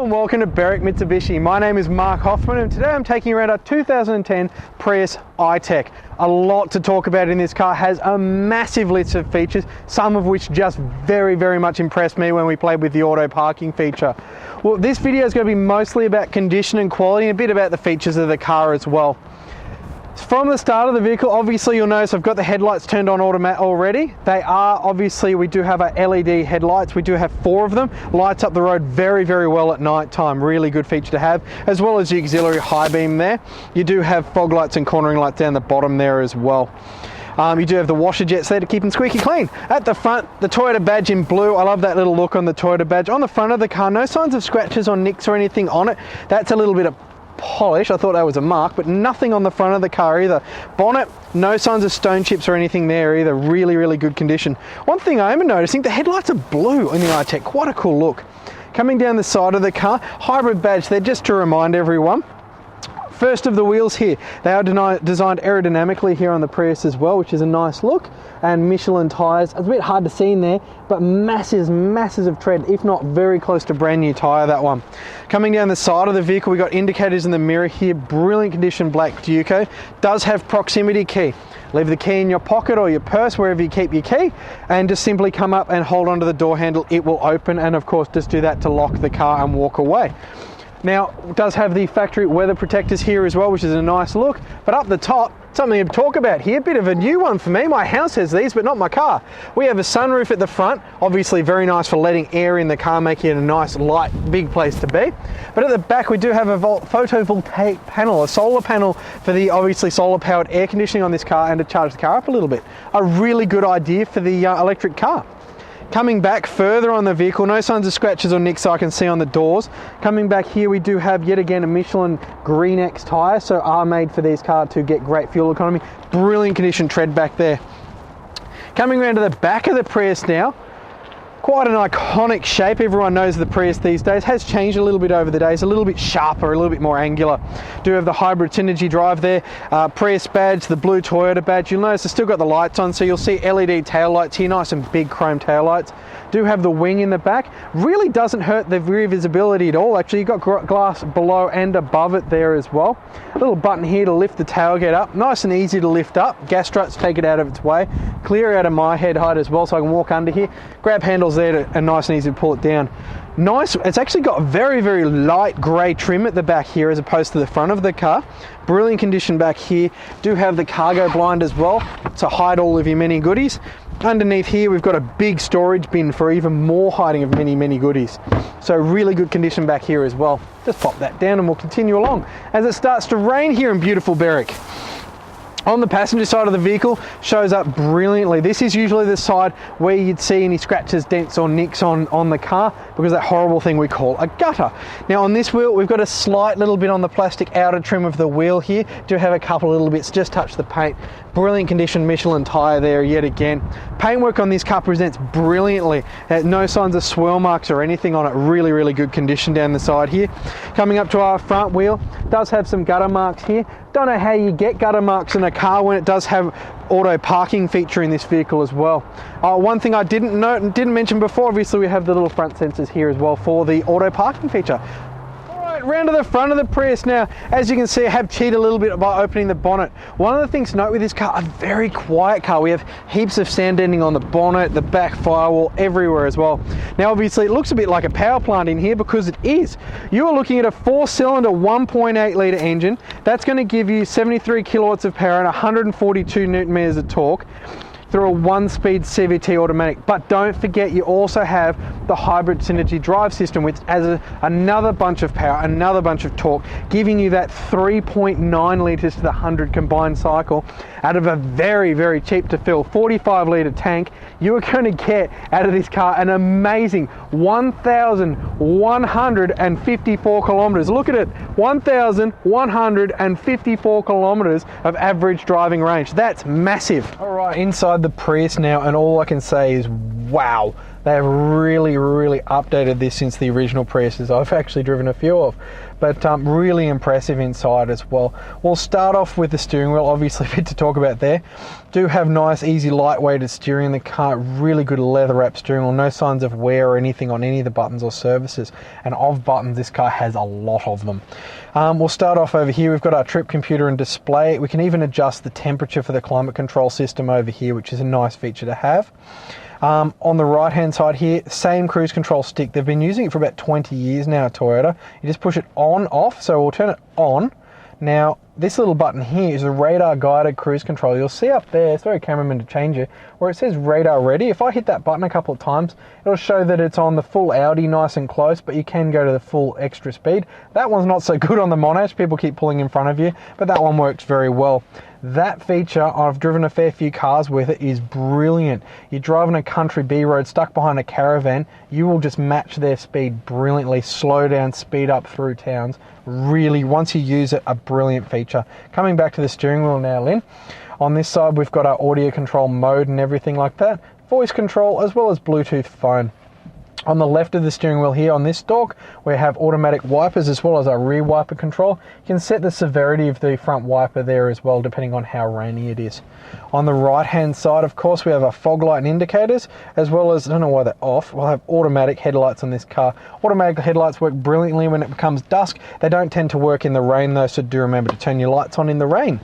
and welcome to Berwick Mitsubishi. My name is Mark Hoffman and today I'm taking you around our 2010 Prius i-Tech. A lot to talk about in this car, has a massive list of features, some of which just very much impressed me when we played with the auto parking feature. Well, this video is going to be mostly about condition and quality and a bit about the features of the car as well. From the start of the vehicle, obviously you'll notice I've got the headlights turned on automatic already. They are, obviously, we do have our LED headlights. We do have 4 of them. Lights up the road very well at night time. Really good feature to have, as well as the auxiliary high beam there. You do have fog lights and cornering lights down the bottom there as well. You do have the washer jets there to keep them squeaky clean. At the front, the Toyota badge in blue. I love that little look on the Toyota badge. On the front of the car, no signs of scratches or nicks or anything on it. That's a little bit of polish. I thought that was a mark, but nothing on the front of the car either. Bonnet, no signs of stone chips or anything there either. Really good condition. One thing I am noticing, the headlights are blue in the i-Tech. Quite a cool look. Coming down the side of the car, hybrid badge there just to remind everyone. First of the wheels here, they are designed aerodynamically here on the Prius as well, which is a nice look. And Michelin tyres, it's a bit hard to see in there, but masses of tread, if not very close to brand new tyre, that one. Coming down the side of the vehicle, we got indicators in the mirror here, brilliant condition black Duco. Does have proximity key. Leave the key in your pocket or your purse, wherever you keep your key, and just simply come up and hold onto the door handle. It will open, and of course just do that to lock the car and walk away. Now, it does have the factory weather protectors here as well, which is a nice look. But up the top, something to talk about here, a bit of a new one for me. My house has these, but not my car. We have a sunroof at the front, obviously very nice for letting air in the car, making it a nice, light, big place to be. But at the back, we do have a photovoltaic panel, a solar panel for the obviously solar-powered air conditioning on this car and to charge the car up a little bit. A really good idea for the electric car. Coming back further on the vehicle, no signs of scratches or nicks I can see on the doors. Coming back here, we do have yet again a Michelin Green X tyre, so are made for these cars to get great fuel economy. Brilliant condition tread back there. Coming around to the back of the Prius now, quite an iconic shape. Everyone knows the Prius these days. Has changed a little bit over the days, a little bit sharper, a little bit more angular. Do have the hybrid synergy drive there, Prius badge, the blue Toyota badge. You'll notice it's still got the lights on, so you'll see LED tail lights here, nice and big chrome tail lights. Do have the wing in the back. Really doesn't hurt the rear visibility at all. Actually, you've got glass below and above it there as well. A little button here to lift the tailgate up. Nice and easy to lift up. Gas struts take it out of its way. Clear out of my head height as well, so I can walk under here. Grab handles there and nice and easy to pull it down. Nice, it's actually got very light grey trim at the back here as opposed to the front of the car. Brilliant condition back here. Do have the cargo blind as well to hide all of your many goodies. Underneath here we've got a big storage bin for even more hiding of many goodies. So really good condition back here as well. Just pop that down and we'll continue along as it starts to rain here in beautiful Berwick. On the passenger side of the vehicle, shows up brilliantly. This is usually the side where you'd see any scratches, dents or nicks on the car because that horrible thing we call a gutter. Now on this wheel, we've got a slight little bit on the plastic outer trim of the wheel here. Do have a couple little bits, just touch the paint. Brilliant condition Michelin tyre there yet again. Paintwork on this car presents brilliantly. No signs of swirl marks or anything on it. Really good condition down the side here. Coming up to our front wheel, does have some gutter marks here. Don't know how you get gutter marks in a car when it does have auto parking feature in this vehicle as well. One thing I didn't mention before, obviously we have the little front sensors here as well for the auto parking feature. Round to the front of the Prius now. As you can see, I have cheated a little bit by opening the bonnet. One of the things to note with this car, a very quiet car. We have heaps of sand ending on the bonnet, the back firewall, everywhere as well. Now obviously it looks a bit like a power plant in here because it is. You are looking at a 4-cylinder 1.8 litre engine. That's going to give you 73 kilowatts of power and 142 newton meters of torque through a 1-speed CVT automatic. But don't forget, you also have the hybrid synergy drive system, which adds another bunch of power, another bunch of torque, giving you that 3.9 litres to the 100 combined cycle out of a very cheap to fill 45 litre tank. You are going to get out of this car an amazing 1,154 kilometres. Look at it, 1,154 kilometres of average driving range. That's massive. All right, inside the Prius now, and all I can say is wow. They've really updated this since the original Priuses I've actually driven a few of, but really impressive inside as well. We'll start off with the steering wheel, obviously a bit to talk about there. Do have nice, easy, lightweighted steering in the car, really good leather wrap steering wheel, no signs of wear or anything on any of the buttons or surfaces, and of buttons this car has a lot of them. We'll start off over here. We've got our trip computer and display. We can even adjust the temperature for the climate control system over here, which is a nice feature to have. On the right hand side here, same cruise control stick. They've been using it for about 20 years now, Toyota. You just push it on, off, so we'll turn it on. Now, this little button here is a radar guided cruise control. You'll see up there, it's very cameraman to change it, where it says radar ready. If I hit that button a couple of times, it'll show that it's on the full Audi nice and close, but you can go to the full extra speed. That one's not so good on the Monash, people keep pulling in front of you, but that one works very well. That feature, I've driven a fair few cars with it, is brilliant. You're driving a country B road stuck behind a caravan, you will just match their speed brilliantly, slow down, speed up through towns. Really, once you use it, a brilliant feature. Coming back to the steering wheel now, Lynn. On this side, we've got our audio control mode and everything like that. Voice control, as well as Bluetooth phone. On the left of the steering wheel here on this stalk, we have automatic wipers as well as our rear wiper control. You can set the severity of the front wiper there as well, depending on how rainy it is. On the right hand side, of course, we have our fog light and indicators, as well as, I don't know why they're off, we'll have automatic headlights on this car. Automatic headlights work brilliantly when it becomes dusk. They don't tend to work in the rain though, so do remember to turn your lights on in the rain.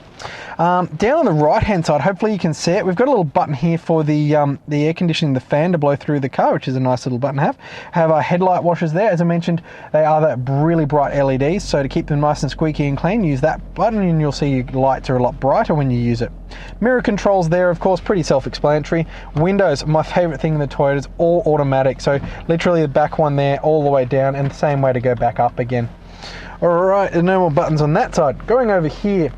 Down on the right hand side, hopefully you can see it, we've got a little button here for the air conditioning, the fan to blow through the car, which is a nice little button to have our headlight washers there. As I mentioned, they are that really bright LEDs, so to keep them nice and squeaky and clean, use that button and you'll see your lights are a lot brighter when you use it. Mirror controls there, of course, pretty self-explanatory. Windows, my favorite thing in the Toyota, is all automatic, so literally the back one there all the way down and the same way to go back up again. Alright, there's no more buttons on that side. Going over here,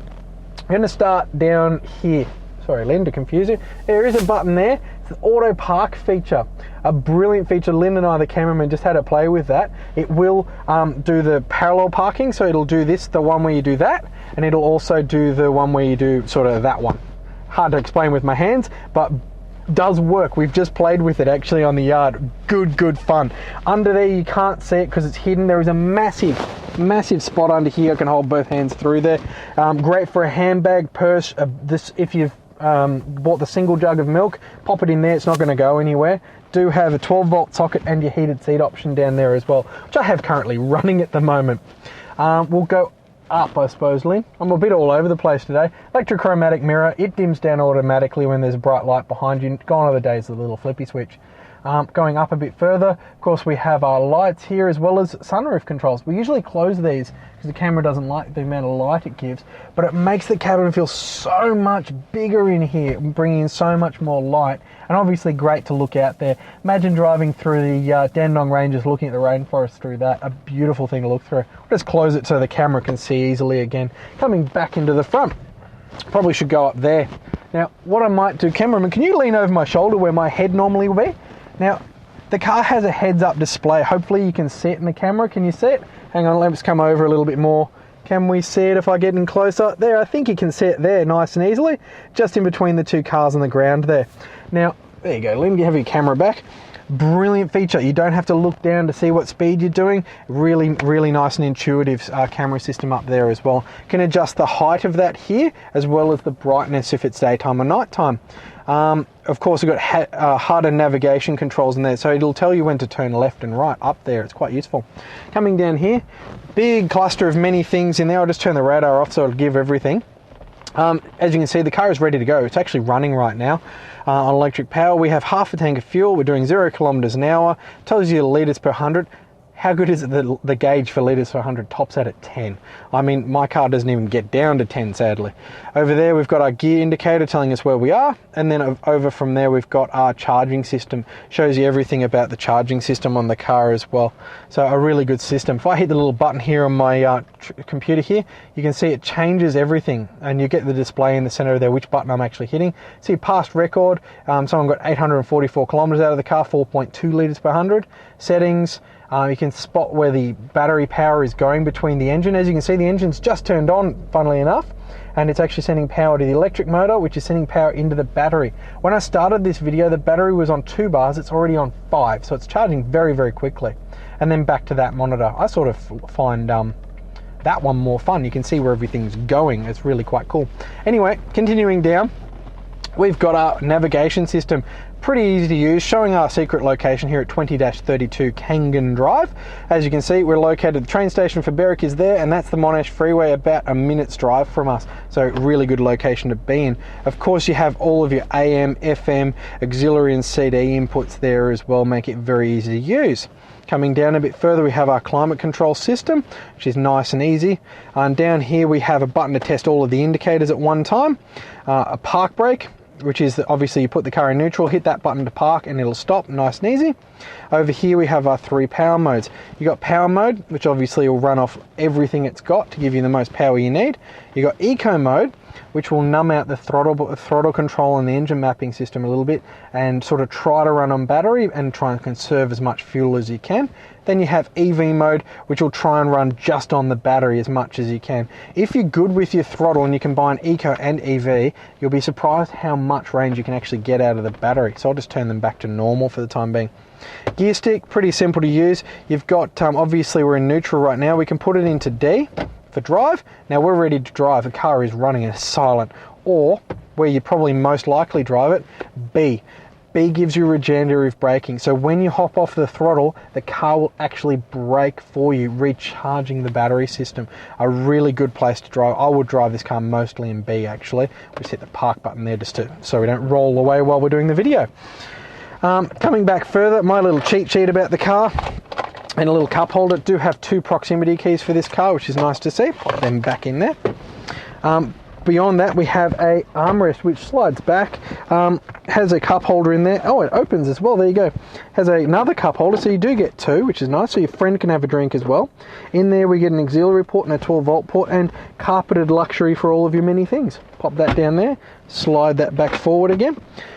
I'm going to start down here. Sorry, Lynn, to confuse you. There is a button there. It's the auto park feature. A brilliant feature. Lynn and I, the cameraman, just had a play with that. It will do the parallel parking, so it'll do this, the one where you do that, and it'll also do the one where you do sort of that one. Hard to explain with my hands, but does work. We've just played with it actually on the yard. Good fun. Under there you can't see it because it's hidden. There is a massive spot under here. I can hold both hands through there. Great for a handbag, purse. If you've bought the single jug of milk, pop it in there, it's not going to go anywhere. Do have a 12-volt socket and your heated seat option down there as well, which I have currently running at the moment. We'll go up, I suppose, Lynn. I'm a bit all over the place today. Electrochromatic mirror, it dims down automatically when there's a bright light behind you. Gone are the days of the little flippy switch. Going up a bit further, of course, we have our lights here as well as sunroof controls. We usually close these because the camera doesn't like the amount of light it gives, but it makes the cabin feel so much bigger in here, bringing in so much more light, and obviously great to look out there. Imagine driving through the Dandong Ranges, looking at the rainforest through that. A beautiful thing to look through. We'll just close it so the camera can see easily again. Coming back into the front, probably should go up there. Now, what I might do, cameraman, can you lean over my shoulder where my head normally would be? Now, the car has a heads-up display. Hopefully you can see it in the camera. Can you see it? Hang on, let's come over a little bit more. Can we see it if I get in closer? There, I think you can see it there nice and easily, just in between the two cars on the ground there. Now, there you go, Lynn, you have your camera back. Brilliant feature. You don't have to look down to see what speed you're doing. Really nice and intuitive camera system up there as well. Can adjust the height of that here, as well as the brightness if it's daytime or nighttime. Of course, we've got harder navigation controls in there, so it'll tell you when to turn left and right up there. It's quite useful. Coming down here, big cluster of many things in there. I'll just turn the radar off so it'll give everything. As you can see, the car is ready to go. It's actually running right now on electric power. We have half a tank of fuel. We're doing 0 kilometers an hour. Tells you the litres per 100. How good is it that the gauge for litres per 100 tops out at 10? I mean, my car doesn't even get down to 10, sadly. Over there, we've got our gear indicator telling us where we are. And then over from there, we've got our charging system. Shows you everything about the charging system on the car as well. So a really good system. If I hit the little button here on my computer here, you can see it changes everything. And you get the display in the center there, which button I'm actually hitting. See past record. Someone got 844 kilometers out of the car, 4.2 litres per 100. Settings. You can spot where the battery power is going between the engine. As you can see, the engine's just turned on, funnily enough. and it's actually sending power to the electric motor, which is sending power into the battery. When I started this video, the battery was on 2 bars, it's already on 5, so it's charging very, very quickly. And then back to that monitor. I sort of find that one more fun. You can see where everything's going. It's really quite cool. Anyway, continuing down, we've got our navigation system. Pretty easy to use, showing our secret location here at 20-32 Kangan Drive. As you can see, we're located, the train station for Berwick is there, and that's the Monash Freeway, about a minute's drive from us. So really good location to be in. Of course, you have all of your AM, FM, auxiliary and CD inputs there as well, make it very easy to use. Coming down a bit further, we have our climate control system, which is nice and easy. And down here we have a button to test all of the indicators at one time, a park brake, which is obviously you put the car in neutral, hit that button to park and it'll stop, nice and easy. Over here we have our 3 power modes. You got power mode, which obviously will run off everything it's got to give you the most power you need. You got eco mode, which will numb out the throttle control and the engine mapping system a little bit and sort of try to run on battery and try and conserve as much fuel as you can. Then you have EV mode, which will try and run just on the battery as much as you can. If you're good with your throttle and you combine eco and EV, you'll be surprised how much range you can actually get out of the battery. So I'll just turn them back to normal for the time being. Gear stick, pretty simple to use. You've got, obviously we're in neutral right now. We can put it into D for drive. Now we're ready to drive. The car is running and silent. Or, where you probably most likely drive it, B. B gives you regenerative braking. So when you hop off the throttle, the car will actually brake for you, recharging the battery system. A really good place to drive. I would drive this car mostly in B actually. We just hit the park button there just so we don't roll away while we're doing the video. Coming back further, my little cheat sheet about the car and a little cup holder. Do have 2 proximity keys for this car, which is nice to see. Pop them back in there. Beyond that, we have a armrest which slides back, has a cup holder in there. Oh, it opens as well, there you go. Has another cup holder, so you do get 2, which is nice, so your friend can have a drink as well. In there we get an auxiliary port and a 12-volt port, and carpeted luxury for all of your many things. Pop that down there, slide that back forward again.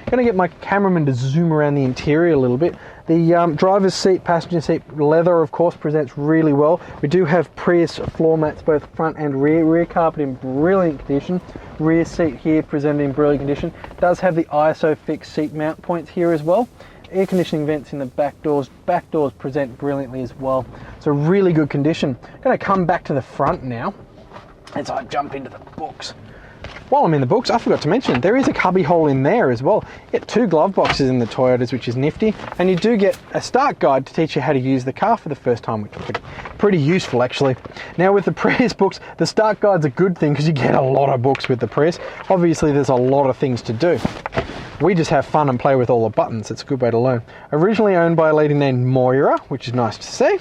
Going to get my cameraman to zoom around the interior a little bit. The driver's seat, passenger seat, leather of course presents really well. We do have Prius floor mats both front and rear. Rear carpet in brilliant condition. Rear seat here presented in brilliant condition. Does have the ISO fixed seat mount points here as well. Air conditioning vents in the back doors. Back doors present brilliantly as well. So really good condition. Going to come back to the front now as I jump into the books. While I'm in the books, I forgot to mention, there is a cubby hole in there as well. You get 2 glove boxes in the Toyotas, which is nifty, and you do get a start guide to teach you how to use the car for the first time, which is pretty useful actually. Now with the Prius books, the start guide's a good thing because you get a lot of books with the Prius. Obviously there's a lot of things to do. We just have fun and play with all the buttons. It's a good way to learn. Originally owned by a lady named Moira, which is nice to see.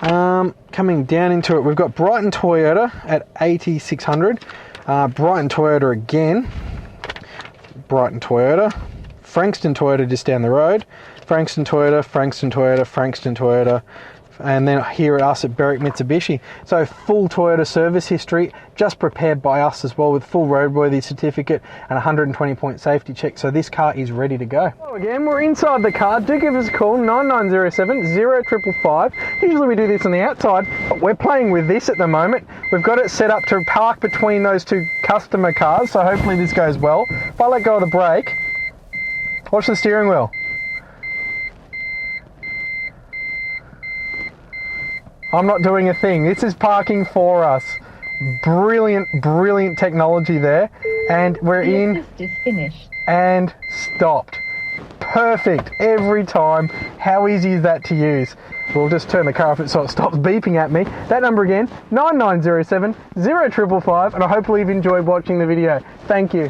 Coming down into it, we've got Brighton Toyota at 8600. Brighton Toyota again, Brighton Toyota, Frankston Toyota just down the road, Frankston Toyota, Frankston Toyota, Frankston Toyota, and then here at us at Berwick Mitsubishi. So full Toyota service history, just prepared by us as well with full roadworthy certificate and 120-point safety check. So this car is ready to go. So again, we're inside the car. Do give us a call, 9907 0555. Usually we do this on the outside, but we're playing with this at the moment. We've got it set up to park between those 2 customer cars, so hopefully this goes well. If I let go of the brake, watch the steering wheel. I'm not doing a thing. This is parking for us. Brilliant, brilliant technology there. And we're in and stopped. Perfect every time. How easy is that to use? We'll just turn the car off so it stops beeping at me. That number again, 9907 0555, and I hope you've enjoyed watching the video. Thank you.